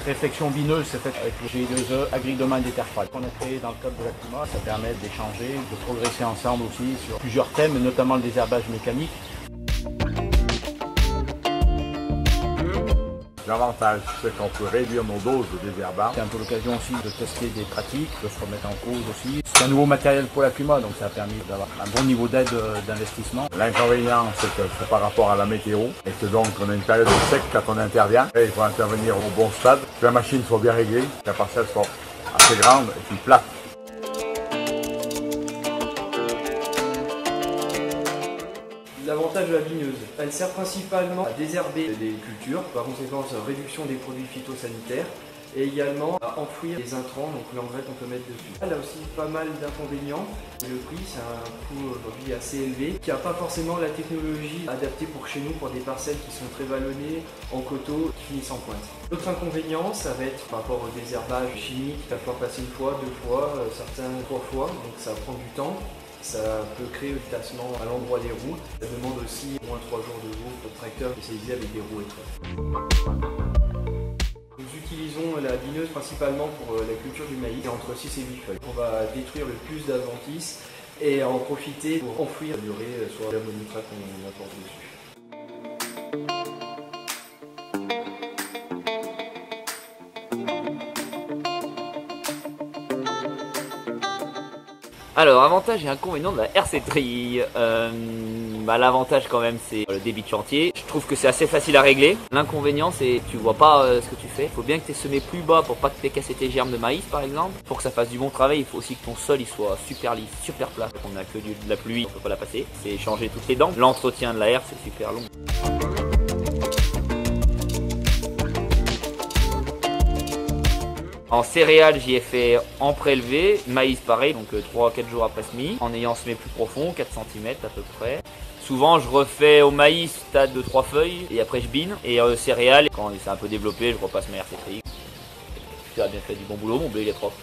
réflexion bineuse, c'est faite avec le GI2E Agri-Domaine d'Interfrac qu'on a créé dans le cadre de la climat. Ça permet d'échanger, de progresser ensemble aussi sur plusieurs thèmes, notamment le désherbage mécanique. L'avantage, c'est qu'on peut réduire nos doses de désherbage. C'est un peu l'occasion aussi de tester des pratiques, de se remettre en cause aussi. C'est un nouveau matériel pour la climat, donc ça a permis d'avoir un bon niveau d'aide d'investissement. L'inconvénient, c'est que c'est par rapport à la météo, et que donc on a une période sec quand on intervient. Et il faut intervenir au bon stade, que la machine soit bien réglée, que la parcelle soit assez grande et puis plate. L'avantage de la bineuse, elle sert principalement à désherber les cultures, par conséquent réduction des produits phytosanitaires et également à enfouir les intrants, donc l'engrais qu'on peut mettre dessus. Elle a aussi pas mal d'inconvénients. Le prix, c'est un coût aujourd'hui assez élevé, qui n'a pas forcément la technologie adaptée pour chez nous, pour des parcelles qui sont très vallonnées, en coteaux, qui finissent en pointe. L'autre inconvénient, ça va être par rapport au désherbage chimique, il va falloir passer une fois, deux fois, certains trois fois, donc ça prend du temps. Ça peut créer le tassement à l'endroit des roues. Ça demande aussi au moins 3 jours de roues pour le tracteur spécialisé avec des roues étroites. Nous utilisons la bineuse principalement pour la culture du maïs, entre 6 et 8 feuilles. On va détruire le plus d'adventices et en profiter pour enfouir l'urée, soit l'ammonitrate qu'on apporte dessus. Alors, avantage et inconvénient de la RC-Tri. L'avantage quand même, c'est le débit de chantier. Je trouve que c'est assez facile à régler. L'inconvénient, c'est que tu vois pas ce que tu fais. Il faut bien que tu aies semé plus bas pour pas que tu aies cassé tes germes de maïs, par exemple. Pour que ça fasse du bon travail, il faut aussi que ton sol il soit super lisse, super plat. On a que de la pluie, on peut pas la passer. C'est changer toutes les dents. L'entretien de la herse, c'est super long. En céréales, j'y ai fait en prélevé, maïs pareil, donc 3 à 4 jours après semis, en ayant semé plus profond, 4 cm à peu près. Souvent, je refais au maïs stade de 3 feuilles et après je bine. Et céréales, quand c'est un peu développé, je repasse ma RC-Tri. Tu as bien fait du bon boulot, mon blé il est propre.